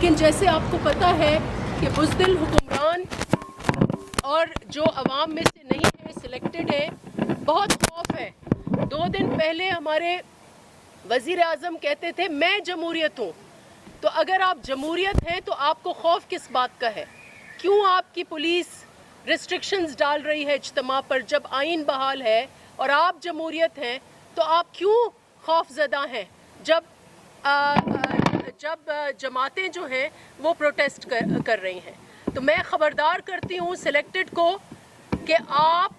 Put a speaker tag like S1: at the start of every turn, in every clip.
S1: लेकिन जैसे आपको पता है कि बुज़दिल हुक्मरान और जो अवाम में से नहीं है, सिलेक्टेड है, बहुत खौफ है। 2 दिन पहले हमारे वज़ीर आज़म कहते थे मैं जमहूरियत हूँ। तो अगर आप जमहूरियत हैं तो आपको खौफ किस बात का है? क्यों आपकी पुलिस रिस्ट्रिक्शंस डाल रही है इज्तिमा पर जब आइन बहाल है और आप जमहूरियत हैं? तो आप क्यों खौफज़दा हैं जब जमातें जो हैं वो प्रोटेस्ट कर रही हैं? तो मैं ख़बरदार करती हूँ सिलेक्टेड को कि आप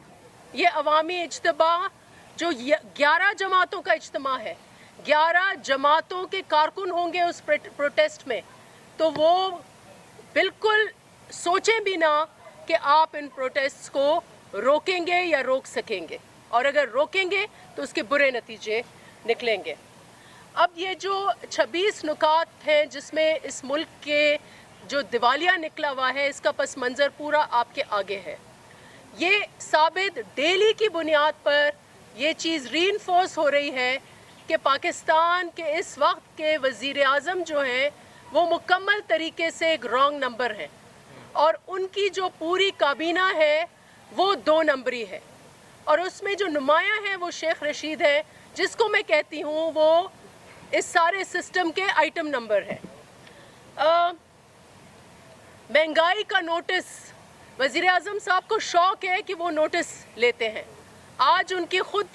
S1: ये अवामी इज्तिमा जो 11 जमातों का इज्तिमा है, 11 जमातों के कारकुन होंगे उस प्रोटेस्ट में, तो वो बिल्कुल सोचें भी ना कि आप इन प्रोटेस्ट को रोकेंगे या रोक सकेंगे, और अगर रोकेंगे तो उसके बुरे नतीजे निकलेंगे। अब ये जो 26 नुकात हैं जिसमें इस मुल्क के जो दिवालिया निकला हुआ है, इसका पस मंज़र पूरा आपके आगे है। ये साबित डेली की बुनियाद पर ये चीज़ रीइंफोर्स हो रही है कि पाकिस्तान के इस वक्त के वज़ीर आज़म जो हैं वो मुकम्मल तरीके से एक रॉन्ग नंबर है, और उनकी जो पूरी काबीना है वो 2 नंबरी है, और उसमें जो नुमाया है वो शेख रशीद है, जिसको मैं कहती हूँ वो इस सारे सिस्टम के आइटम नंबर है। महंगाई का नोटिस, वज़ीर आज़म साहब को शौक़ है कि वो नोटिस लेते हैं। आज उनकी ख़ुद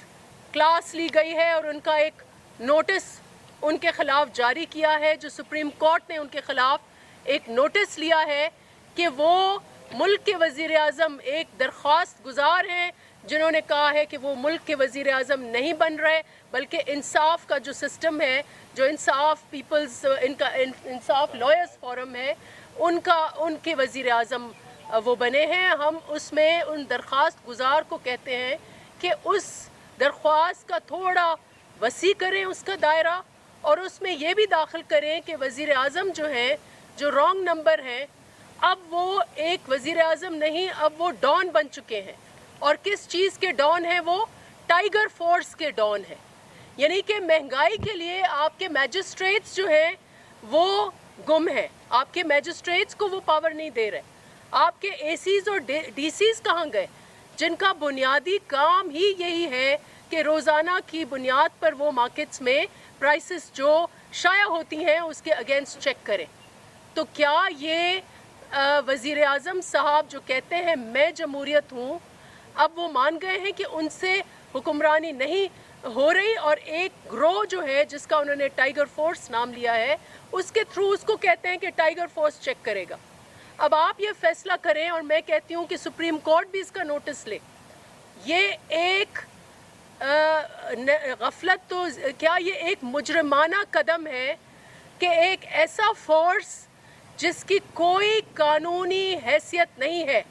S1: क्लास ली गई है और उनका एक नोटिस उनके ख़िलाफ़ जारी किया है, जो सुप्रीम कोर्ट ने उनके ख़िलाफ़ एक नोटिस लिया है कि वो मुल्क के वज़ीर आज़म एक दरख्वास्त गुज़ार हैं जिन्होंने कहा है कि वो मुल्क के वज़ीर आज़म नहीं बन रहे, बल्कि इंसाफ का जो सिस्टम है, जो इंसाफ लॉयर्स फोरम है, उनके वज़ीर आज़म वो बने हैं। हम उसमें उन दरख्वास्त गुज़ार को कहते हैं कि उस दरख्वास्त का थोड़ा वसी करें उसका दायरा, और उसमें ये भी दाखिल करें कि वज़ीर आज़म जो हैं, जो रॉन्ग नंबर हैं, अब वो एक वज़ीर आज़म नहीं, अब वो डॉन बन चुके हैं। और किस चीज़ के डॉन हैं? वो टाइगर फोर्स के डॉन हैं। यानी कि महंगाई के लिए आपके मैजिस्ट्रेट्स जो हैं वो गुम हैं, आपके मैजिस्ट्रेट्स को वो पावर नहीं दे रहे। आपके एसीज़ और डीसीज़ कहाँ गए, जिनका बुनियादी काम ही यही है कि रोज़ाना की बुनियाद पर वो मार्केट्स में प्राइसेस जो शाया होती हैं उसके अगेंस्ट चेक करें। तो क्या ये वज़ीर आज़म साहब जो कहते हैं मैं जमहूरियत हूँ, अब वो मान गए हैं कि उनसे हुक्मरानी नहीं हो रही, और एक ग्रोह जो है जिसका उन्होंने टाइगर फोर्स नाम लिया है, उसके थ्रू उसको कहते हैं कि टाइगर फोर्स चेक करेगा। अब आप ये फैसला करें, और मैं कहती हूँ कि सुप्रीम कोर्ट भी इसका नोटिस ले। ये एक गफलत, तो क्या ये एक मुजरमाना कदम है कि एक ऐसा फोर्स जिसकी कोई कानूनी हैसियत नहीं है,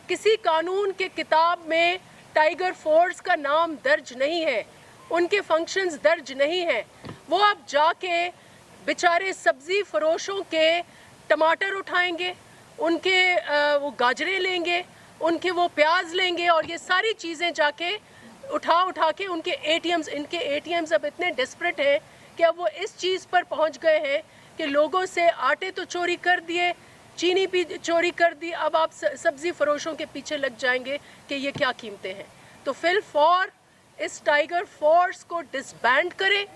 S1: किसी कानून के किताब में टाइगर फोर्स का नाम दर्ज नहीं है, उनके फंक्शंस दर्ज नहीं हैं, वो अब जाके बेचारे सब्ज़ी फरोशों के टमाटर उठाएंगे, उनके वो गाजरें लेंगे, उनके वो प्याज लेंगे, और ये सारी चीज़ें जाके उठा के इनके एटीएम्स अब इतने डेस्परेट हैं कि अब वो इस चीज़ पर पहुंच गए हैं कि लोगों से आटे तो चोरी कर दिए, चीनी भी चोरी कर दी, अब आप सब्ज़ी फरोशों के पीछे लग जाएंगे कि ये क्या कीमतें हैं। तो फिल फॉर इस टाइगर फोर्स को डिसबैंड करें,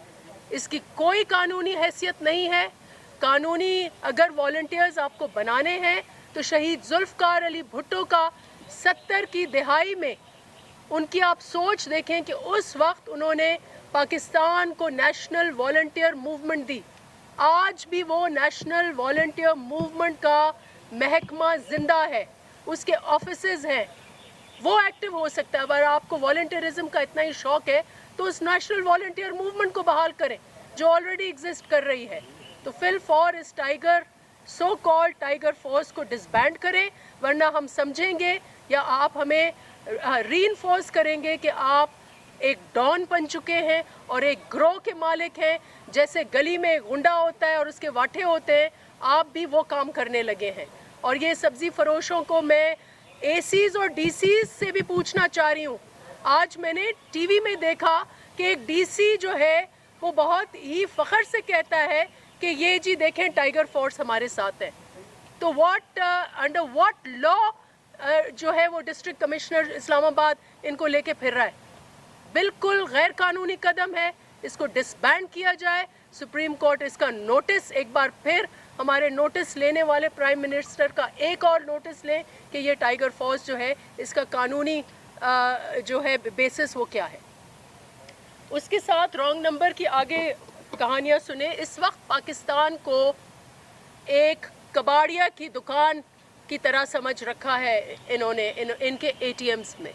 S1: इसकी कोई कानूनी हैसियत नहीं है। कानूनी अगर वॉलंटियर्स आपको बनाने हैं तो शहीद जुल्फ़कार अली भुट्टो का 70 की दहाई में उनकी आप सोच देखें कि उस वक्त उन्होंने पाकिस्तान को नेशनल वॉलंटियर मूवमेंट दी। आज भी वो नेशनल वॉलंटियर मूवमेंट का महकमा जिंदा है, उसके ऑफिसेज हैं, वो एक्टिव हो सकता है। अगर आपको वॉलंटियरिज्म का इतना ही शौक है तो उस नेशनल वॉलंटियर मूवमेंट को बहाल करें जो ऑलरेडी एग्जिस्ट कर रही है। तो फिल फॉर इस tiger so called tiger force को डिसबैंड करें, वरना हम समझेंगे या आप हमें रीइंफोर्स करेंगे कि आप एक डॉन बन चुके हैं और एक ग्रोह के मालिक हैं। जैसे गली में गुंडा होता है और उसके वाठे होते हैं, आप भी वो काम करने लगे हैं। और ये सब्ज़ी फरोशों को मैं एसीज़ और डीसीज़ से भी पूछना चाह रही हूँ। आज मैंने टीवी में देखा कि एक डीसी जो है वो बहुत ही फ़ख्र से कहता है कि ये जी देखें टाइगर फोर्स हमारे साथ है। तो अंडर व्हाट लॉ जो है वो डिस्ट्रिक्ट कमिश्नर इस्लामाबाद इनको लेके फिर रहा है? बिल्कुल गैर कानूनी कदम है, इसको डिसबैंड किया जाए। सुप्रीम कोर्ट इसका नोटिस, एक बार फिर हमारे नोटिस लेने वाले प्राइम मिनिस्टर का एक और नोटिस लें कि ये टाइगर फोर्स जो है इसका कानूनी जो है बेसिस वो क्या है। उसके साथ रॉन्ग नंबर की आगे कहानियाँ सुने। इस वक्त पाकिस्तान को एक कबाड़िया की दुकान की तरह समझ रखा है इन्होंने इनके ATMs में।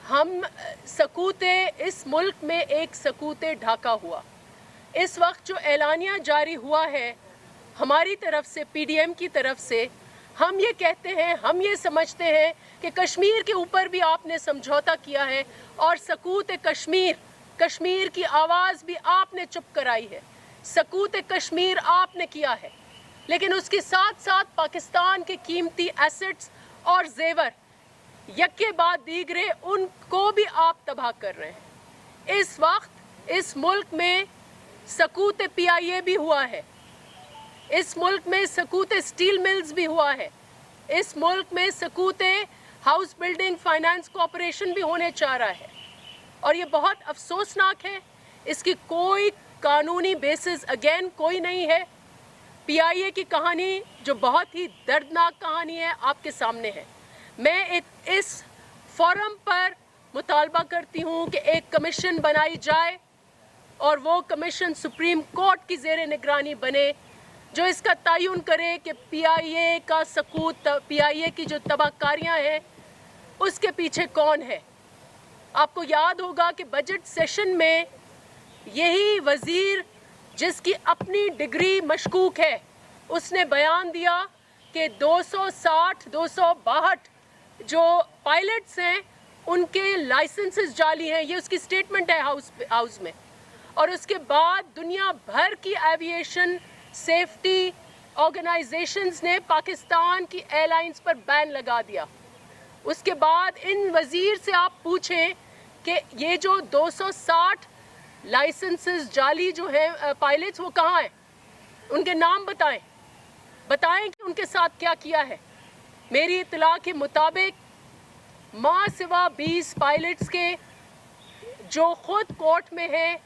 S1: हम सकूते, इस मुल्क में एक सकूते ढाका हुआ। इस वक्त जो एलानिया जारी हुआ है हमारी तरफ से, PDM की तरफ से, हम ये कहते हैं, हम ये समझते हैं कि कश्मीर के ऊपर भी आपने समझौता किया है और सकूत कश्मीर की आवाज़ भी आपने चुप कराई है। सकूत कश्मीर आपने किया है, लेकिन उसके साथ साथ पाकिस्तान के कीमती एसेट्स और जेवर यक्के बाद दीगरे उनको भी आप तबाह कर रहे हैं। इस वक्त इस मुल्क में सकूत PIA भी हुआ है, इस मुल्क में सकूत स्टील मिल्स भी हुआ है, इस मुल्क में सकूत हाउस बिल्डिंग फाइनेंस कॉरपोरेशन भी होने चाह रहा है। और ये बहुत अफसोसनाक है, इसकी कोई कानूनी बेसिस अगेन कोई नहीं है। PIA की कहानी जो बहुत ही दर्दनाक कहानी है आपके सामने है। मैं इस फोरम पर मुतालबा करती हूँ कि एक कमीशन बनाई जाए और वो कमीशन सुप्रीम कोर्ट की ज़ेरे निगरानी बने, जो इसका तयन करे कि PIA का सकूत, PIA की जो तबाहकारियाँ हैं उसके पीछे कौन है। आपको याद होगा कि बजट सेशन में यही वज़ीर जिसकी अपनी डिग्री मशकूक है उसने बयान दिया कि 262 जो पायलट्स हैं उनके लाइसेंसेस जाली हैं। ये उसकी स्टेटमेंट है हाउस में। और उसके बाद दुनिया भर की एविएशन सेफ्टी ऑर्गेनाइजेशंस ने पाकिस्तान की एयरलाइंस पर बैन लगा दिया। उसके बाद इन वज़ीर से आप पूछें कि ये जो 260 लाइसेंसेस जाली जो हैं पायलट्स वो कहाँ हैं, उनके नाम बताएं कि उनके साथ क्या किया है। मेरी इत्तला के मुताबिक माँ सिवा 20 पायलट्स के जो खुद कोर्ट में है,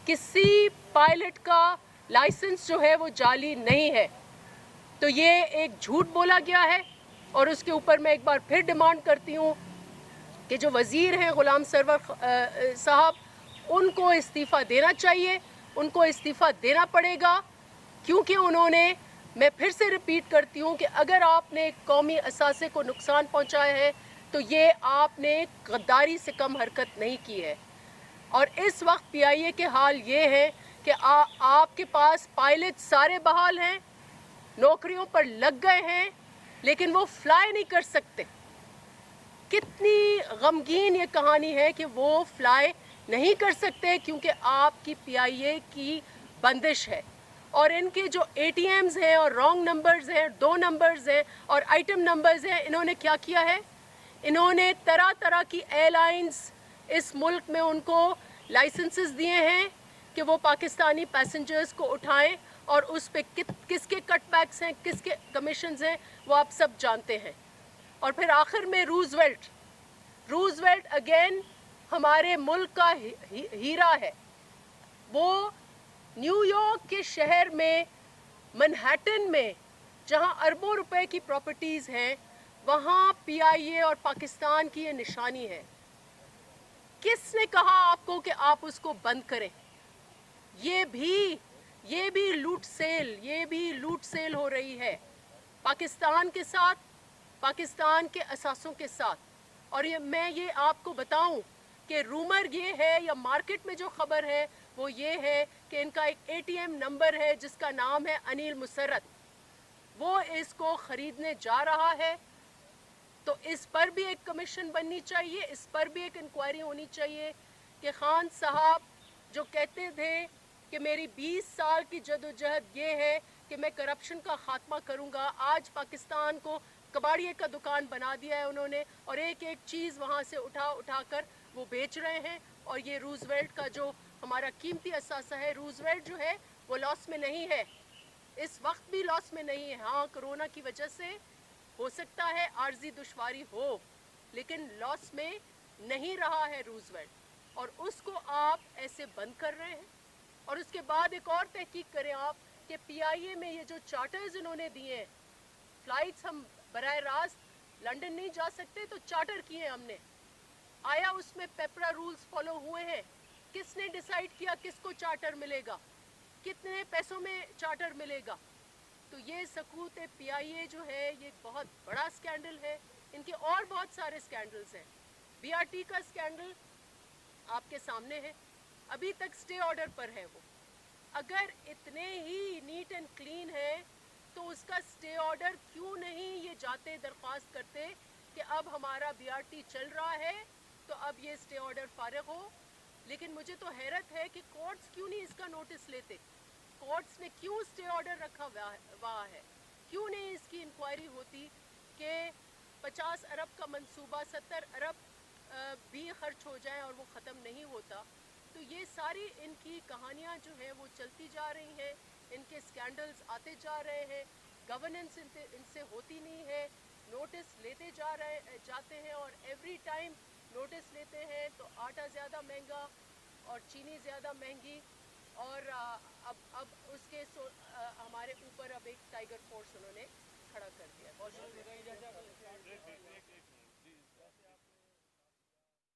S1: किसी पायलट का लाइसेंस जो है वो जाली नहीं है। तो ये एक झूठ बोला गया है। और उसके ऊपर मैं एक बार फिर डिमांड करती हूँ कि जो वज़ीर हैं ग़ुलाम सरवर साहब, उनको इस्तीफ़ा देना चाहिए, उनको इस्तीफ़ा देना पड़ेगा, क्योंकि उन्होंने, मैं फिर से रिपीट करती हूँ कि अगर आपने कौमी असासे को नुकसान पहुँचाया है तो ये आपने गद्दारी से कम हरकत नहीं की है। और इस वक्त PIA के हाल ये है कि आपके पास पायलट सारे बहाल हैं, नौकरियों पर लग गए हैं, लेकिन वो फ्लाई नहीं कर सकते। कितनी गमगीन ये कहानी है कि वो फ्लाई नहीं कर सकते क्योंकि आपकी PIA की बंदिश है। और इनके जो ATMs हैं और रॉन्ग नंबर्स हैं, 2 नंबर्स हैं और आइटम नंबर्स हैं, इन्होंने क्या किया है, इन्होंने तरह तरह की एयरलाइंस इस मुल्क में उनको लाइसेंसेस दिए हैं कि वो पाकिस्तानी पैसेंजर्स को उठाएं और उस पे किसके कटबैक्स हैं, किसके कमीशंस हैं, वो आप सब जानते हैं। और फिर आखिर में रूजवेल्ट अगेन हमारे मुल्क का हीरा है। वो न्यूयॉर्क के शहर में, मैनहट्टन में, जहां अरबों रुपए की प्रॉपर्टीज़ हैं, वहाँ PIA और पाकिस्तान की ये निशानी है। किसने कहा आपको कि आप उसको बंद करें? ये भी लूट सेल हो रही है पाकिस्तान के साथ, पाकिस्तान के असासों के साथ। और मैं ये आपको बताऊं कि रूमर ये है या मार्केट में जो खबर है वो ये है कि इनका एक ATM नंबर है जिसका नाम है अनिल मुसर्रत, वो इसको ख़रीदने जा रहा है। तो इस पर भी एक कमीशन बननी चाहिए, इस पर भी एक इंक्वायरी होनी चाहिए कि खान साहब जो कहते थे कि मेरी 20 साल की जदोजहद ये है कि मैं करप्शन का खात्मा करूँगा, आज पाकिस्तान को कबाड़िए का दुकान बना दिया है उन्होंने और एक एक चीज़ वहाँ से उठा कर वो बेच रहे हैं। और ये रूजवेल्ट का जो हमारा कीमती असासा है, रूजवेल्ट जो है وہ لاس میں نہیں ہے، اس وقت بھی لاس میں نہیں ہے. ہاں کرونا کی وجہ سے ہو سکتا ہے عارضی دشواری ہو، لیکن لاس میں نہیں رہا ہے روزویلٹ، اور اس کو آپ ایسے بند کر رہے ہیں. اور اس کے بعد ایک اور تحقیق کریں آپ کہ پی آئی اے میں یہ جو چارٹرز انہوں نے دیے ہیں، فلائٹس ہم براہ راست لنڈن نہیں جا سکتے تو چارٹر کیے ہم نے. آیا اس میں پیپرا رولز فالو ہوئے ہیں؟ کس نے ڈیسائیڈ کیا کس کو چارٹر ملے گا، کتنے پیسوں میں چارٹر ملے گا؟ تو یہ سکوت پی آئی اے جو ہے یہ بہت بڑا سکینڈل ہے. ان کے اور بہت سارے سکینڈلز ہیں. بی آر ٹی کا سکینڈل آپ کے سامنے ہے، ابھی تک سٹے آرڈر پر ہے. وہ اگر اتنے ہی نیٹ اینڈ کلین ہے تو اس کا سٹے آرڈر کیوں نہیں یہ جاتے درخواست کرتے کہ اب ہمارا بی آر ٹی چل رہا ہے تو اب یہ سٹے آرڈر فارغ ہو. لیکن مجھے تو حیرت ہے کہ کورٹس کیوں نہیں اس کا نوٹس لیتے. کورٹس نے کیوں سٹے آرڈر رکھا ہوا ہے؟ کیوں نہیں اس کی انکوائری ہوتی کہ 50 ارب کا منصوبہ 70 ارب بھی خرچ ہو جائے اور وہ ختم نہیں ہوتا؟ تو یہ ساری ان کی کہانیاں جو ہیں وہ چلتی جا رہی ہیں، ان کے سکینڈلز آتے جا رہے ہیں، گورننس ان سے ہوتی نہیں ہے. نوٹس لیتے جاتے ہیں اور ایوری ٹائم نوٹس لیتے ہیں تو آٹا زیادہ مہنگا اور چینی زیادہ مہنگی. اور اب اس کے ہمارے اوپر اب ایک ٹائیگر فورس انہوں نے کھڑا کر دیا. بہت شکریہ.